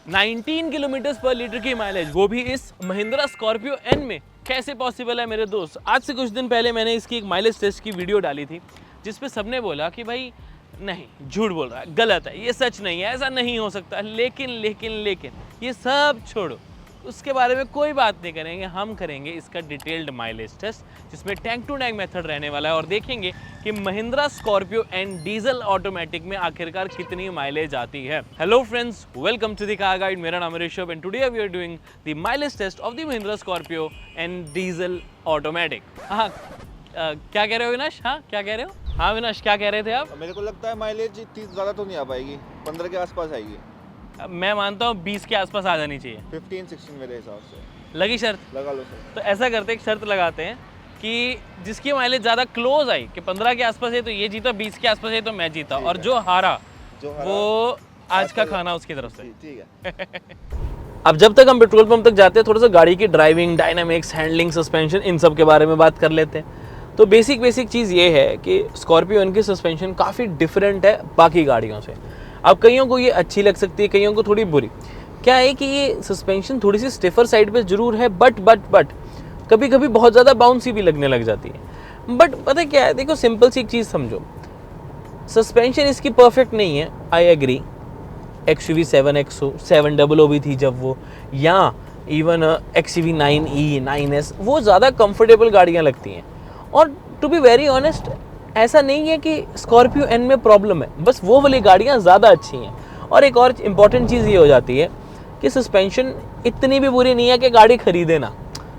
19 kilometre पर litre की mileage, वो भी इस महिंद्रा स्कॉर्पियो एन में, कैसे पॉसिबल है मेरे दोस्त। आज से कुछ दिन पहले मैंने इसकी एक माइलेज टेस्ट की वीडियो डाली थी, जिसपे सबने बोला कि भाई नहीं, झूठ बोल रहा है, गलत है, ये सच नहीं है, ऐसा नहीं हो सकता। लेकिन ये सब छोड़ो, उसके बारे में कोई बात नहीं करेंगे। हम करेंगे इसका डिटेल्ड माइलेज टेस्ट, जिसमें टैंक टू टैंक मेथड रहने वाला है, और देखेंगे कि Mahindra Scorpio and diesel automatic में आखिरकार कितनी माइलेज आती है। Hello friends, welcome to the car guide. मेरा नाम है Rishabh and today we are doing the mileage test of the Mahindra Scorpio and diesel automatic. हाँ, क्या कह रहे हो विनाश? हाँ, क्या कह रहे हो? हाँ विनाश, क्या कह रहे थे आप? मेरे को लगता है माइलेज इतनी ज़्यादा तो नहीं आ पाएगी, 15 के आसपास आएगी। मैं मानता हूँ 20 के आसपास आ जानी चाहिए। 15-16 मेरे हिसाब से। लगी शर्त? लगा लो सर। तो ऐसा करते, एक शर्त लगाते हैं कि जिसकी माइलेज ज़्यादा क्लोज आई कि 15 के आसपास है तो ये जीता, 20 के आसपास है तो मैं जीता, और जो हारा वो आज का खाना उसकी तरफ से। ठीक है। अब जब तक हम पेट्रोल पंप तक जाते हैं, थोड़ा सा गाड़ी की ड्राइविंग, डायनामिक्स, हैंडलिंग, सस्पेंशन, इन सब के बारे में बात कर लेते हैं। तो बेसिक चीज़ ये है कि स्कॉर्पियो इनकी सस्पेंशन काफ़ी डिफरेंट है बाकी गाड़ियों से। अब कईयों को ये अच्छी लग सकती है, कईयों को थोड़ी बुरी। क्या है कि ये सस्पेंशन थोड़ी सी स्टिफर साइड पे जरूर है, बट कभी कभी बहुत ज़्यादा बाउंसी भी लगने लग जाती है। बट पता है क्या है, देखो सिंपल सी एक चीज़ समझो, सस्पेंशन इसकी परफेक्ट नहीं है, आई एग्री। XUV 7XO 700 भी थी जब वो, या इवन XUV 9E 9S, वो ज़्यादा कंफर्टेबल गाड़ियाँ लगती हैं। और टू बी वेरी ऑनेस्ट, ऐसा नहीं है कि स्कॉर्पियो एन में प्रॉब्लम है, बस वो वाली गाड़ियाँ ज़्यादा अच्छी हैं। और एक और इम्पॉर्टेंट चीज़ ये हो जाती है कि सस्पेंशन इतनी भी बुरी नहीं है कि गाड़ी खरीदे ना।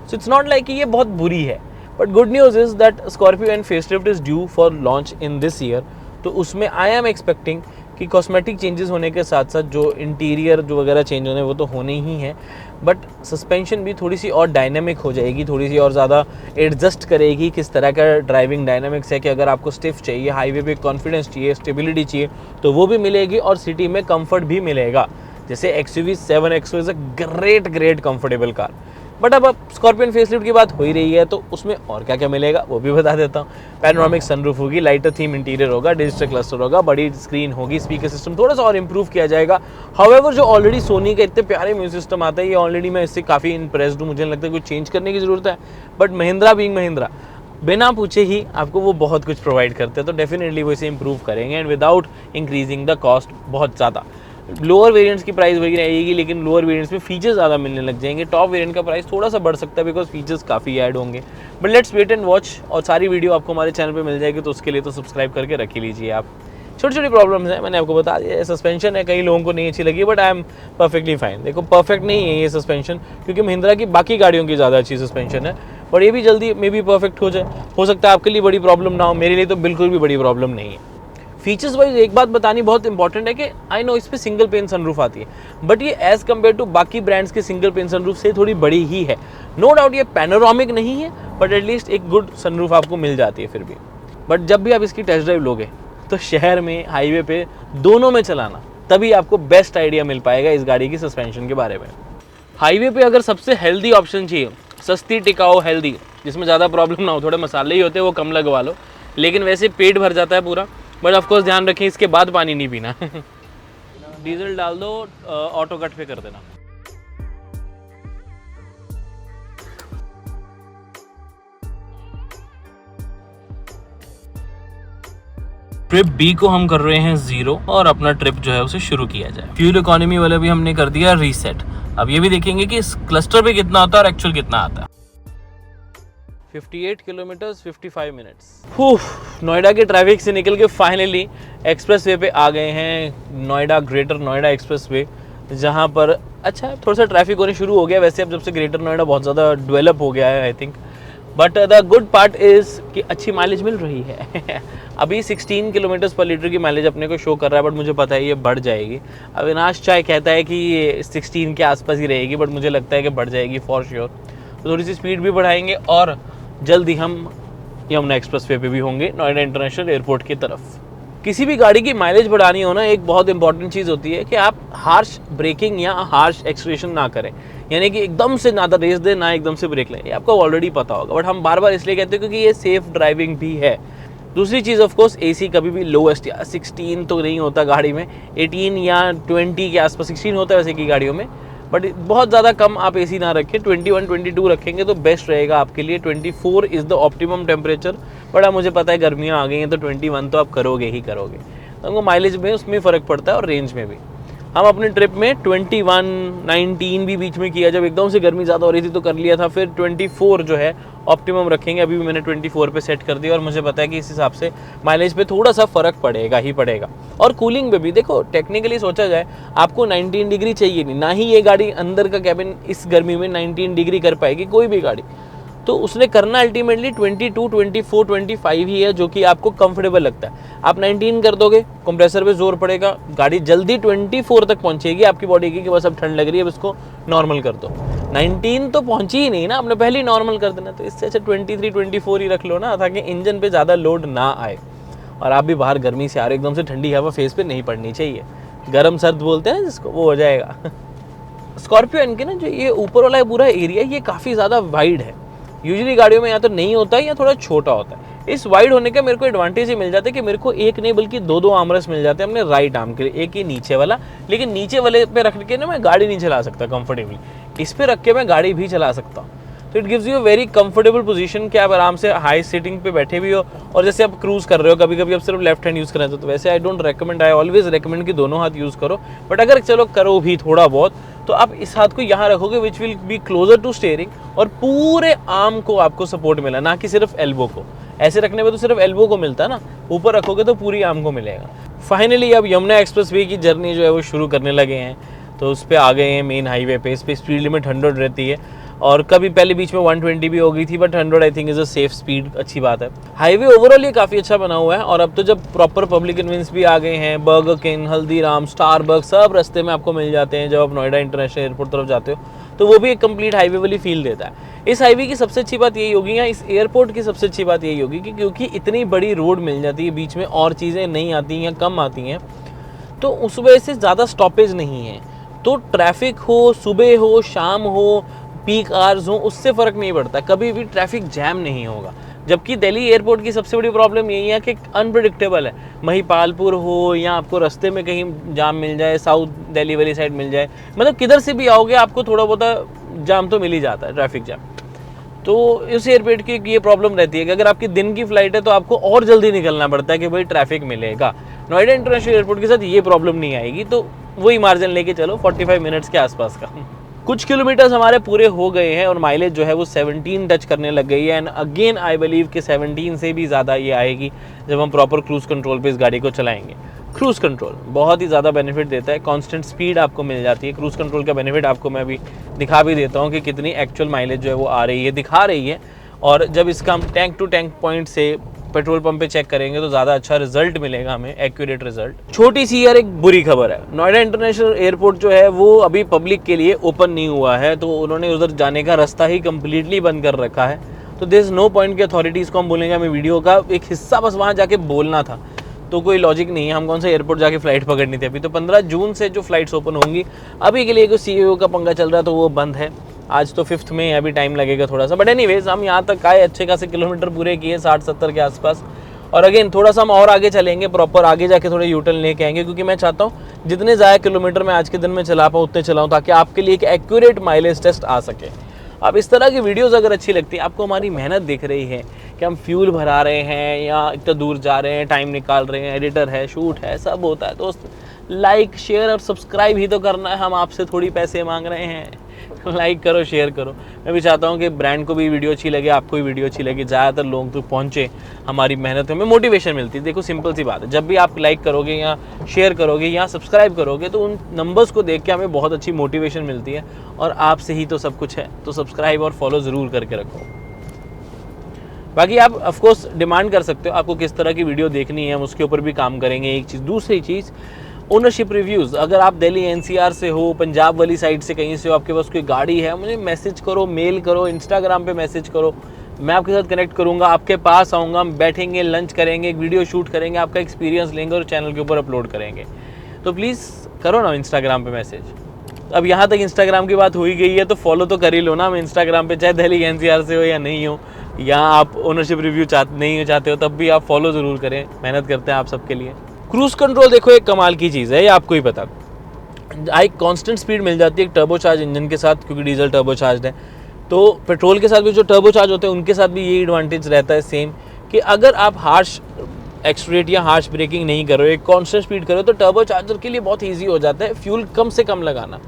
सो इट्स नॉट लाइक कि ये बहुत बुरी है। But good news is that Scorpio N facelift is due for launch in this year. तो उसमें आई एम एक्सपेक्टिंग कि कॉस्मेटिक चेंजेस होने के साथ साथ जो इंटीरियर जो वगैरह चेंज होने वो तो होने ही हैं, बट सस्पेंशन भी थोड़ी सी और डायनेमिक हो जाएगी, थोड़ी सी और ज़्यादा एडजस्ट करेगी किस तरह का ड्राइविंग डायनामिक्स है। कि अगर आपको स्टिफ चाहिए, हाईवे पे कॉन्फिडेंस चाहिए, स्टेबिलिटी चाहिए, तो वो भी मिलेगी, और सिटी में कंफर्ट भी मिलेगा। जैसे XUV 7XO is a great comfortable car. But अब स्कॉर्पियन फेसलिफ्ट की बात हो ही रही है, तो उसमें और क्या क्या मिलेगा वो भी बता देता हूँ। पैनोरामिक सनरूफ होगी, लाइटर थीम इंटीरियर होगा, डिजिटल क्लस्टर होगा, बड़ी स्क्रीन होगी, स्पीकर सिस्टम थोड़ा सा और इम्प्रूव किया जाएगा। हाउएवर जो ऑलरेडी सोनी का इतने प्यारे म्यूजिक सिस्टम आता है, ये ऑलरेडी मैं इससे काफ़ी इंप्रेस्ड हूँ। मुझे नहीं लगता है कुछ चेंज करने की ज़रूरत है। बट महिंद्रा बीइंग महिंद्रा, बिना पूछे ही आपको वो बहुत कुछ प्रोवाइड करते हैं, तो डेफिनेटली वो इसे इंप्रूव करेंगे and without increasing the cost बहुत ज़्यादा। लोअर वेरिएंट्स की प्राइस वही रहेगी, लेकिन लोअर वेरिएंट्स में फीचर्स ज़्यादा मिलने लग जाएंगे। टॉप वेरिएंट का प्राइस थोड़ा सा बढ़ सकता है बिकॉज फीचर्स काफ़ी ऐड होंगे। But let's wait and watch, और सारी वीडियो आपको हमारे चैनल पे मिल जाएगी, तो उसके लिए तो सब्सक्राइब करके रख ही लीजिए आप। छोटी छोटी प्रॉब्लम्स हैं, मैंने आपको बता दिया। सस्पेंशन है, कई लोगों को नहीं अच्छी लगी, but I am perfectly fine. देखो परफेक्ट नहीं है ये सस्पेंशन, क्योंकि महिंद्रा की बाकी गाड़ियों की ज़्यादा अच्छी सस्पेंशन है, बट ये भी जल्दी मे बी परफेक्ट हो जाए। हो सकता है आपके लिए बड़ी प्रॉब्लम ना हो, मेरे लिए तो बिल्कुल भी बड़ी प्रॉब्लम नहीं है। फीचर्स वाइज एक बात बतानी बहुत इंपॉर्टेंट है कि आई नो इस पर सिंगल पेन सनरूफ आती है, बट ये एज कम्पेयर टू बाकी ब्रांड्स के सिंगल पेन सनरूफ से थोड़ी बड़ी ही है। नो डाउट ये पैनोरामिक नहीं है, बट एटलीस्ट एक गुड सनरूफ आपको मिल जाती है फिर भी। बट जब भी आप इसकी टेस्ट ड्राइव लोगे, तो शहर में, हाईवे पे, दोनों में चलाना, तभी आपको बेस्ट आइडिया मिल पाएगा इस गाड़ी की सस्पेंशन के बारे में। हाईवे पे अगर सबसे हेल्दी ऑप्शन चाहिए, सस्ती टिकाऊ हेल्दी, जिसमें ज़्यादा प्रॉब्लम ना हो, थोड़े मसाले ही होते हैं वो कम लगवा लो, लेकिन वैसे पेट भर जाता है पूरा। बट ऑफकोर्स ध्यान रखें इसके बाद पानी नहीं पीना। डीजल डाल दो, ऑटो कट पे कर देना। ट्रिप बी को हम कर रहे हैं 0, और अपना ट्रिप जो है उसे शुरू किया जाए। फ्यूल इकोनॉमी वाला भी हमने कर दिया रीसेट। अब ये भी देखेंगे कि इस क्लस्टर पे कितना आता है और एक्चुअल कितना आता है। 58 किलोमीटर्स 55 मिनट्स। नोएडा के ट्रैफिक से निकल के फाइनली एक्सप्रेसवे पे आ गए हैं। नोएडा, ग्रेटर नोएडा एक्सप्रेसवे, जहाँ पर अच्छा थोड़ा सा ट्रैफिक होने शुरू हो गया वैसे, अब जब से ग्रेटर नोएडा बहुत ज़्यादा डेवलप हो गया है I think. But the good part is कि अच्छी माइलेज मिल रही है। अभी 16 किलोमीटर्स पर लीटर की माइलेज अपने को शो कर रहा है, बट मुझे पता है ये बढ़ जाएगी। अविनाश चाय कहता है कि ये 16 के आसपास ही रहेगी, बट मुझे लगता है कि बढ़ जाएगी फॉर श्योर। तो थोड़ी सी स्पीड भी बढ़ाएंगे, और जल्दी हम यमुना एक्सप्रेसवे पे भी होंगे नोएडा इंटरनेशनल एयरपोर्ट की तरफ। किसी भी गाड़ी की माइलेज बढ़ानी हो ना, एक बहुत इंपॉर्टेंट चीज़ होती है कि आप हार्श ब्रेकिंग या हार्श एक्सीलरेशन ना करें, यानी कि एकदम से ना तो रेस दें ना एकदम से ब्रेक लें। ये आपको ऑलरेडी पता होगा, बट हम बार बार इसलिए कहते हैं क्योंकि ये सेफ ड्राइविंग भी है। दूसरी चीज़ ऑफ कोर्स एसी कभी भी लोएस्ट या 16 तो नहीं होता गाड़ी में, 18 या 20 के आसपास 16 होता है वैसे की गाड़ियों में, बट बहुत ज़्यादा कम आप एसी ना रखें, 21 22 रखेंगे तो बेस्ट रहेगा आपके लिए। 24 is the optimum temperature, but अब मुझे पता है गर्मियाँ आ गई हैं तो 21 तो आप करोगे ही करोगे, तो हमको माइलेज में उसमें फ़र्क पड़ता है और रेंज में भी। हम अपने ट्रिप में 21 19 भी बीच में किया, जब एकदम से गर्मी ज़्यादा हो रही थी तो कर लिया था, फिर 24 जो है ऑप्टिमम रखेंगे। अभी भी मैंने 24 पे सेट कर दिया और मुझे पता है कि इस हिसाब से माइलेज पे थोड़ा सा फ़र्क पड़ेगा ही पड़ेगा। और कूलिंग में भी देखो, टेक्निकली सोचा जाए आपको 19 डिग्री चाहिए नहीं, ना ही ये गाड़ी अंदर का कैबिन इस गर्मी में 19 डिग्री कर पाएगी कोई भी गाड़ी, तो उसने करना अल्टीमेटली 22 24 25 ही है, जो कि आपको कंफर्टेबल लगता है। आप 19 कर दोगे, कंप्रेसर पे जोर पड़ेगा, गाड़ी जल्दी 24 तक पहुंचेगी आपकी बॉडी की कि बस अब ठंड लग रही है, अब इसको नॉर्मल कर दो। 19 तो पहुंची ही नहीं ना, आपने पहले ही नॉर्मल कर देना, तो इससे अच्छा 23 24 ही रख लो ना, ताकि इंजन पे ज़्यादा लोड ना आए। और आप भी बाहर गर्मी से आ रहे, एकदम से ठंडी हवा फेस पे नहीं पड़नी चाहिए, गर्म सर्द बोलते हैं जिसको, वो हो जाएगा। स्कॉर्पियो इनके ना जो ये ऊपर वाला पूरा एरिया ये काफ़ी ज़्यादा वाइड है, यूजुअली गाड़ियों में या तो नहीं होता है या थोड़ा छोटा होता है। इस वाइड होने का मेरे को एडवांटेज ये मिल जाता है कि मेरे को एक नहीं बल्कि दो आर्मरेस्ट मिल जाते हैं अपने राइट आर्म के लिए, एक ही नीचे वाला, लेकिन नीचे वाले पे रख के ना मैं गाड़ी नहीं चला सकता कंफर्टेबली, इस पे रख के मैं गाड़ी भी चला सकता हूँ। तो it gives you a very comfortable position कि आप आराम से हाई सीटिंग पे बैठे भी हो, और जैसे आप क्रूज कर रहे हो, कभी कभी आप सिर्फ लेफ्ट हैंड यूज़ कर रहे हो, तो वैसे I don't recommend, I always recommend कि दोनों हाथ यूज़ करो, बट अगर चलो करो भी थोड़ा बहुत तो आप इस हाथ को यहाँ रखोगे which will be closer to steering, और पूरे आर्म को आपको सपोर्ट मिला, ना कि सिर्फ एल्बो को। ऐसे रखने में तो सिर्फ एल्बो को मिलता है ना, ऊपर रखोगे तो पूरी आर्म को मिलेगा। फाइनली अब यमुना एक्सप्रेसवे की जर्नी जो है वो शुरू करने लगे हैं, तो उस पर आ गए हैं मेन हाईवे पे। इस पर स्पीड लिमिट 100 रहती है, और कभी पहले बीच में 120 भी हो गई थी, but 100 I think is a safe speed, अच्छी बात है। हाईवे ओवरऑल ये काफ़ी अच्छा बना हुआ है, और अब तो जब प्रॉपर पब्लिक कन्वेंस भी आ गए हैं, बर्गर किंग, हल्दीराम, स्टारबक्स सब रास्ते में आपको मिल जाते हैं। जब आप नोएडा इंटरनेशनल एयरपोर्ट तरफ जाते हो तो वो भी एक कंप्लीट हाईवे वाली फील देता है। इस हाईवे की सबसे अच्छी बात यही होगी, या इस एयरपोर्ट की सबसे अच्छी बात यही होगी कि क्योंकि इतनी बड़ी रोड मिल जाती है, बीच में और चीज़ें नहीं आती या कम आती हैं, तो उस वजह से ज़्यादा स्टॉपेज नहीं है, तो ट्रैफिक हो, सुबह हो, शाम हो, पीक आवर्स हो, उससे फ़र्क नहीं पड़ता, कभी भी ट्रैफिक जैम नहीं होगा। जबकि दिल्ली एयरपोर्ट की सबसे बड़ी प्रॉब्लम यही है कि अनप्रेडिक्टेबल है, महिपालपुर हो या आपको रास्ते में कहीं जाम मिल जाए, साउथ दिल्ली वाली साइड मिल जाए, मतलब किधर से भी आओगे आपको थोड़ा बहुत जाम तो मिल ही जाता है, ट्रैफिक जाम। तो इस एयरपोर्ट की ये प्रॉब्लम रहती है कि अगर आपकी दिन की फ्लाइट है तो आपको और जल्दी निकलना पड़ता है कि भाई ट्रैफिक मिलेगा। नोएडा इंटरनेशनल एयरपोर्ट के साथ ये प्रॉब्लम नहीं आएगी, तो वही मार्जिन लेके चलो 45 मिनट्स के आसपास का। कुछ किलोमीटर्स हमारे पूरे हो गए हैं और माइलेज जो है वो 17 टच करने लग गई है, एंड अगेन आई बिलीव कि 17 से भी ज़्यादा ये आएगी जब हम प्रॉपर क्रूज़ कंट्रोल पे इस गाड़ी को चलाएंगे। क्रूज़ कंट्रोल बहुत ही ज़्यादा बेनिफिट देता है, कांस्टेंट स्पीड आपको मिल जाती है। क्रूज़ कंट्रोल का बेनिफिट आपको मैं अभी दिखा भी देता हूँ कि कितनी एक्चुअल माइलेज जो है वो आ रही है, दिखा रही है। और जब इसका हम टैंक टू टैंक पॉइंट से पेट्रोल पंप पे चेक करेंगे तो ज़्यादा अच्छा रिजल्ट मिलेगा हमें, एक्यूरेट रिजल्ट। छोटी सी यार एक बुरी खबर है, नोएडा इंटरनेशनल एयरपोर्ट जो है वो अभी पब्लिक के लिए ओपन नहीं हुआ है, तो उन्होंने उधर जाने का रास्ता ही कम्प्लीटली बंद कर रखा है। तो देयर इज़ नो पॉइंट कि अथॉरिटीज़ को हम बोलेंगे हमें वीडियो का एक हिस्सा बस वहाँ जाके बोलना था, तो कोई लॉजिक नहीं है। हम कौन सा एयरपोर्ट जाके फ़्लाइट पकड़नी थी अभी, तो 15 जून से जो फ़्लाइट्स ओपन होंगी, अभी के लिए कोई CEO का पंगा चल रहा है तो वो बंद है। आज तो 5th में अभी टाइम लगेगा थोड़ा सा, बट एनीवेज हम यहाँ तक आए, अच्छे खासे किलोमीटर पूरे किए 60-70 के आसपास। और अगेन थोड़ा सा हम और आगे चलेंगे, प्रॉपर आगे जाके थोड़े यूटर्न लेके आएंगे, क्योंकि मैं चाहता हूँ जितने ज़्यादा किलोमीटर मैं आज के दिन में चला पाऊँ उतने चलाऊँ, ताकि आपके लिए एक एक्यूरेट माइलेज टेस्ट आ सके। अब इस तरह की वीडियोस अगर अच्छी लगती है, आपको हमारी मेहनत दिख रही है कि हम फ्यूल भरा रहे हैं या इतना दूर जा रहे हैं, टाइम निकाल रहे हैं, एडिटर है, शूट है, सब होता है दोस्त, लाइक शेयर और सब्सक्राइब ही तो करना है। हम आपसे थोड़ी पैसे मांग रहे हैं, लाइक करो, शेयर करो। मैं भी चाहता हूँ कि ब्रांड को भी वीडियो अच्छी लगे, आपको भी वीडियो अच्छी लगे, ज़्यादातर लोग तक पहुँचे, हमारी मेहनत में मोटिवेशन मिलती है। देखो सिंपल सी बात है, जब भी आप लाइक करोगे या शेयर करोगे या सब्सक्राइब करोगे तो उन नंबर्स को देख के हमें बहुत अच्छी मोटिवेशन मिलती है, और आपसे ही तो सब कुछ है। तो सब्सक्राइब और फॉलो ज़रूर करके रखो। बाकी आप ऑफकोर्स डिमांड कर सकते हो आपको किस तरह की वीडियो देखनी है, हम उसके ऊपर भी काम करेंगे। एक चीज़, दूसरी चीज़, ओनरशिप रिव्यूज़। अगर आप दिल्ली NCR से हो, पंजाब वाली साइड से कहीं से हो, आपके पास कोई गाड़ी है, मुझे मैसेज करो, मेल करो, इंस्टाग्राम पे मैसेज करो, मैं आपके साथ कनेक्ट करूंगा, आपके पास आऊँगा, हम बैठेंगे, लंच करेंगे, एक वीडियो शूट करेंगे, आपका एक्सपीरियंस लेंगे और चैनल के ऊपर अपलोड करेंगे। तो प्लीज़ करो ना इंस्टाग्राम पे मैसेज। अब यहाँ तक इंस्टाग्राम की बात हो ही गई है तो फॉलो तो कर ही लो ना हम इंस्टाग्राम पे, चाहे दिल्ली एनसीआर से हो या नहीं हो, यहाँ आप ओनरशिप रिव्यू नहीं चाहते हो तब भी आप फॉलो ज़रूर करें, मेहनत करते हैं आप सबके लिए। क्रूज़ कंट्रोल देखो एक कमाल की चीज़ है, ये आपको ही पता, एक कांस्टेंट स्पीड मिल जाती है एक टर्बोचार्ज इंजन के साथ, क्योंकि डीजल टर्बोचार्ज है। तो पेट्रोल के साथ भी जो टर्बोचार्ज होते हैं उनके साथ भी ये एडवांटेज रहता है सेम, कि अगर आप हार्श एक्सलेरेट या हार्श ब्रेकिंग नहीं करो, एक कांस्टेंट स्पीड करो, तो टर्बोचार्जर के लिए बहुत ईजी हो जाता है फ्यूल कम से कम लगाना।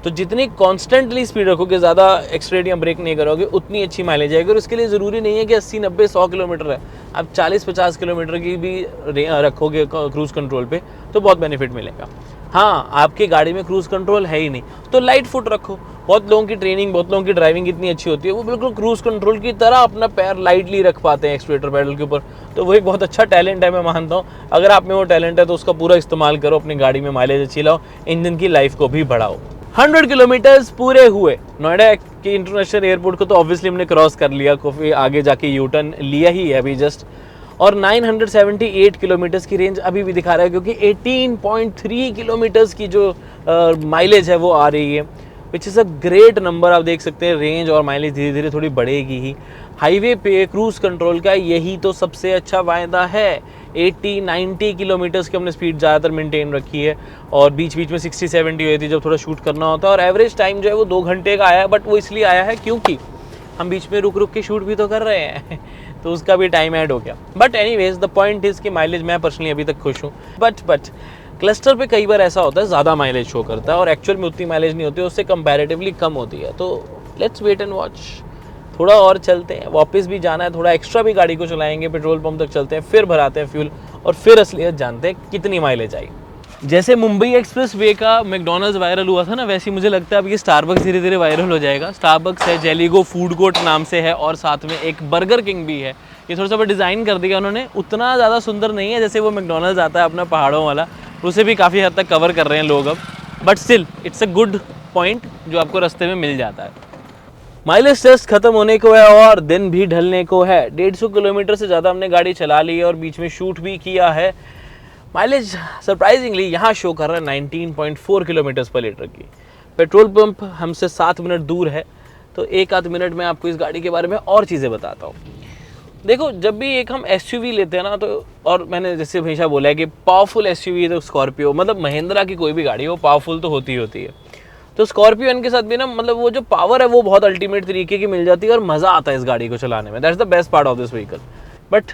तो जितनी कॉन्स्टेंटली स्पीड रखोगे, ज़्यादा एक्सलेरेट या ब्रेक नहीं करोगे, उतनी अच्छी माइलेज आएगी। और उसके लिए ज़रूरी नहीं है कि 80, 90, 100 किलोमीटर है, आप 40-50 किलोमीटर की भी रखोगे क्रूज़ कंट्रोल पे तो बहुत बेनिफिट मिलेगा। हाँ, आपकी गाड़ी में क्रूज़ कंट्रोल है ही नहीं तो लाइट फुट रखो। बहुत लोगों की ट्रेनिंग, बहुत लोगों की ड्राइविंग इतनी अच्छी होती है, वो बिल्कुल क्रूज़ कंट्रोल की तरह अपना पैर लाइटली रख पाते हैं एक्सलेटर पैडल के ऊपर। तो वो एक बहुत अच्छा टैलेंट है, मैं मानता हूँ। अगर आप में वो टैलेंट है तो उसका पूरा इस्तेमाल करो, अपनी गाड़ी में माइलेज अच्छी लाओ, इंजन की लाइफ को भी बढ़ाओ। 100 किलोमीटर्स पूरे हुए। नोएडा के इंटरनेशनल एयरपोर्ट को तो ऑब्वियसली हमने क्रॉस कर लिया, काफ़ी आगे जाके यू टर्न लिया ही है अभी जस्ट, और 978 किलोमीटर्स की रेंज अभी भी दिखा रहा है, क्योंकि 18.3 किलोमीटर्स की जो माइलेज है वो आ रही है, which is a great number. आप देख सकते हैं रेंज और माइलेज धीरे धीरे थोड़ी बढ़ेगी ही। हाईवे पे क्रूज़ कंट्रोल का यही तो सबसे अच्छा वायदा है। 80-90 किलोमीटर्स की हमने स्पीड ज़्यादातर मेंटेन रखी है, और बीच बीच में 60-70 हुई थी जब थोड़ा शूट करना होता है, और एवरेज टाइम जो है वो 2 घंटे का आया है। बट वो इसलिए आया है क्योंकि हम बीच में रुक रुक के शूट भी तो कर रहे हैं तो उसका भी टाइम ऐड हो गया। But anyways the point is कि माइलेज मैं पर्सनली अभी तक खुश हूँ। बट क्लस्टर पे कई बार ऐसा होता है ज़्यादा माइलेज शो करता है और एक्चुअल में उतनी माइलेज नहीं होती, उससे कंपैरेटिवली कम होती है। तो लेट्स वेट एंड वॉच, थोड़ा और चलते हैं, वापस भी जाना है, थोड़ा एक्स्ट्रा भी गाड़ी को चलाएंगे, पेट्रोल पंप तक चलते हैं, फिर भराते हैं फ्यूल और फिर असलियत जानते हैं कितनी माइलेज आई। जैसे मुंबई एक्सप्रेस वे का मैकडॉनल्ड्स वायरल हुआ था ना, वैसे ही मुझे लगता है अब ये स्टारबक्स धीरे धीरे वायरल हो जाएगा। स्टारबक्स है, जेलीगो फूड कोर्ट नाम से है, और साथ में एक बर्गर किंग भी है। ये थोड़ा सा डिज़ाइन कर दिया उन्होंने, उतना ज़्यादा सुंदर नहीं है जैसे वो मैकडॉनल्ड्स आता है अपना पहाड़ों वाला, उसे भी काफ़ी हद तक कवर कर रहे हैं लोग अब, but still it's a good point जो आपको रास्ते में मिल जाता है। माइलेज टेस्ट खत्म होने को है और दिन भी ढलने को है। 150 किलोमीटर से ज़्यादा हमने गाड़ी चला ली है और बीच में शूट भी किया है। माइलेज सरप्राइजिंगली यहाँ शो कर रहा है 19.4 किलोमीटर्स पर लीटर की। पेट्रोल पंप हमसे 7 मिनट दूर है, तो 1 आध मिनट में आपको इस गाड़ी के बारे में और चीज़ें बताता हूँ। देखो, जब भी एक हम एसयूवी लेते हैं ना, तो और मैंने जैसे हमेशा बोला है कि पावरफुल एसयूवी तो स्कॉर्पियो, मतलब महिंद्रा की कोई भी गाड़ी हो पावरफुल तो होती ही होती है। तो स्कॉर्पियो के साथ भी ना, मतलब वो जो पावर है वो बहुत अल्टीमेट तरीके की मिल जाती है और मज़ा आता है इस गाड़ी को चलाने में। That's the best part of this vehicle. But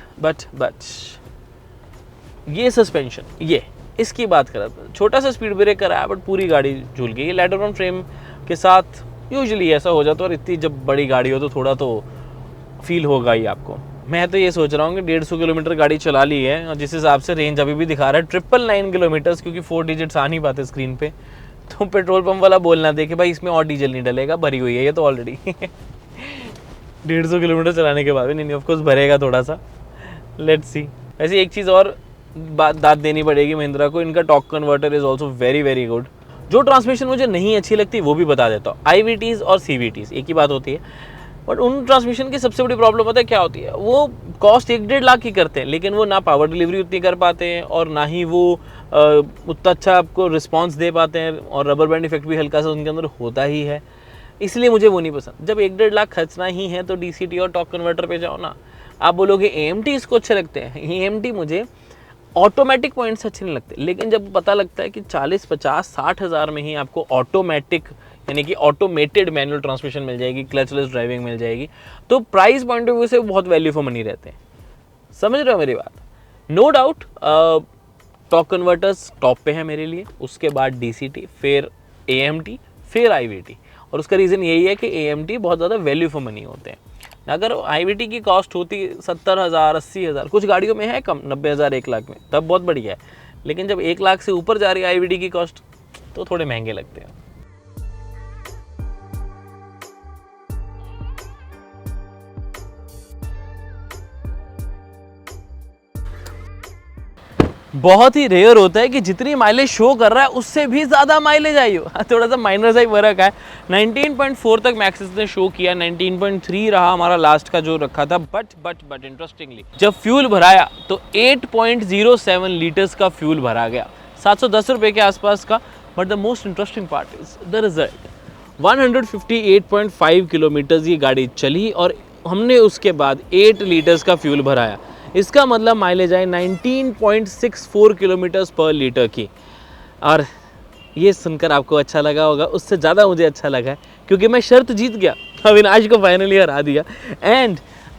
ये सस्पेंशन, ये इसकी बात कर रहा था, छोटा सा स्पीड ब्रेकर आया बट पूरी गाड़ी झूल गई। लैडर ऑन फ्रेम के साथ यूजुअली ऐसा हो जाता है, और इतनी जब बड़ी गाड़ी हो तो थोड़ा तो फील होगा ही आपको। मैं तो ये सोच रहा हूँ कि 150 किलोमीटर गाड़ी चला ली है और जिस हिसाब से रेंज अभी भी दिखा रहा है 999 किलोमीटर्स, क्योंकि 4 डिजिट्स आ नहीं पाते स्क्रीन पे, तो पेट्रोल पंप वाला बोलना दे कि भाई इसमें और डीजल नहीं डलेगा, भरी हुई है ये तो ऑलरेडी 150 किलोमीटर चलाने के बाद भी नहीं ऑफकोर्स भरेगा थोड़ा सा, लेट्स सी। वैसे एक चीज़ और दाद देनी पड़ेगी महिंद्रा को, इनका torque converter is also very very good. जो ट्रांसमिशन मुझे नहीं अच्छी लगती वो भी बता देता हूँ, IVTs और CVTs एक ही बात होती है, बट उन ट्रांसमिशन की सबसे बड़ी प्रॉब्लम पता है क्या होती है, वो कॉस्ट 1-1.5 लाख की करते हैं, लेकिन वो ना पावर डिलीवरी उतनी कर पाते हैं और ना ही वो उतना अच्छा आपको रिस्पांस दे पाते हैं, और रबर बैंड इफेक्ट भी हल्का सा उनके अंदर होता ही है, इसलिए मुझे वो नहीं पसंद। जब 1-1.5 लाख खर्चना ही है तो DCT और टॉर्क कन्वर्टर पे जाओ ना। आप बोलोगे AMT इसको अच्छे लगते हैं, AMT मुझे ऑटोमेटिक पॉइंट्स अच्छे नहीं लगते, लेकिन जब पता लगता है कि 40-50-60 हज़ार में ही आपको ऑटोमेटिक यानी कि ऑटोमेटेड मैनुअल ट्रांसमिशन मिल जाएगी, क्लचलेस ड्राइविंग मिल जाएगी, तो प्राइस पॉइंट ऑफ व्यू से बहुत वैल्यू फॉर मनी रहते हैं। समझ रहे हो मेरी बात? No doubt torque converters top पे है मेरे लिए, उसके बाद DCT, फिर AMT, फिर IVT, और उसका रीज़न यही है कि AMT बहुत ज़्यादा वैल्यू फॉर मनी होते हैं। अगर IVT की कॉस्ट होती 70,000 80,000, कुछ गाड़ियों में है कम 90,000 1 लाख में, तब बहुत बढ़िया है, लेकिन जब 1 लाख से ऊपर जा रही है IVT की कॉस्ट तो थोड़े महंगे लगते हैं। बहुत ही रेयर होता है कि जितनी माइलेज शो कर रहा है उससे भी ज़्यादा माइलेज आई हो। थोड़ा सा माइनर सा ही फर्क है। 19.4 तक मैक्सिस ने शो किया, 19.3 रहा हमारा लास्ट का जो रखा था। बट इंटरेस्टिंगली जब फ्यूल भराया तो 8.07 लीटर्स का फ्यूल भरा गया, 710 रुपये के आसपास का but the most interesting part is the result. 158.5 kilometres ये गाड़ी चली और हमने उसके बाद 8 लीटर्स का फ्यूल भराया। इसका मतलब माइलेज आए 19.64 किलोमीटर्स पर लीटर की। और ये सुनकर आपको अच्छा लगा होगा, उससे ज़्यादा मुझे अच्छा लगा है क्योंकि मैं शर्त जीत गया, अविनाश को फाइनली हरा दिया। एंड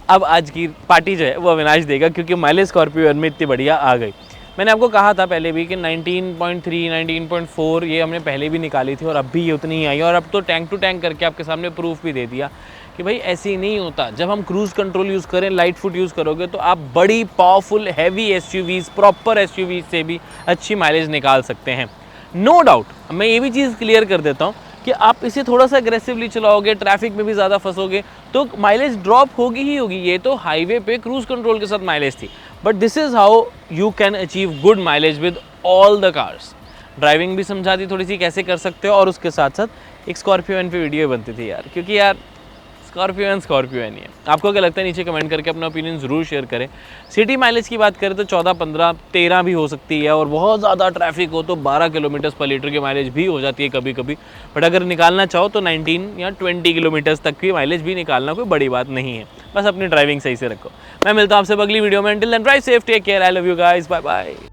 अब आज की पार्टी जो है वो अविनाश देगा क्योंकि माइलेज स्कॉर्पियो में इतनी बढ़िया आ गई। मैंने आपको कहा था पहले भी कि 19.3 19.4 ये हमने पहले भी निकाली थी और अब भी ये उतनी ही आई, और अब तो टैंक टू टैंक करके आपके सामने प्रूफ भी दे दिया कि भाई ऐसे ही नहीं होता। जब हम क्रूज़ कंट्रोल यूज़ करें, लाइट फुट यूज़ करोगे तो आप बड़ी powerful heavy SUVs, proper SUVs से भी अच्छी माइलेज निकाल सकते हैं। नो डाउट मैं ये भी चीज़ क्लियर कर देता हूँ कि आप इसे थोड़ा सा अग्रेसिवली चलाओगे, ट्रैफिक में भी ज़्यादा फंसोगे तो माइलेज ड्रॉप होगी ही होगी। ये तो हाईवे पे क्रूज़ कंट्रोल के साथ माइलेज थी, but this is how you can achieve good mileage with all the cars. Driving भी समझा दी थोड़ी सी कैसे कर सकते हो, और उसके साथ साथ एक स्कॉर्पियो एन पे वीडियो बनती थी यार, क्योंकि यार स्कॉर्पियो एन ही है। आपको क्या लगता है नीचे कमेंट करके अपना ओपिनियन ज़रूर शेयर करें। सिटी माइलेज की बात करें तो 14, 15, 13 भी हो सकती है, और बहुत ज़्यादा ट्रैफिक हो तो 12 किलोमीटर्स पर लीटर की माइलेज भी हो जाती है कभी कभी। बट अगर निकालना चाहो तो 19 या 20 किलोमीटर्स तक की माइलेज भी निकालना कोई बड़ी बात नहीं है, बस अपनी ड्राइविंग सही से रखो। मैं मिलता हूँ आपसे अगली वीडियो में। Till then drive safe, take care, I love you guys, bye bye.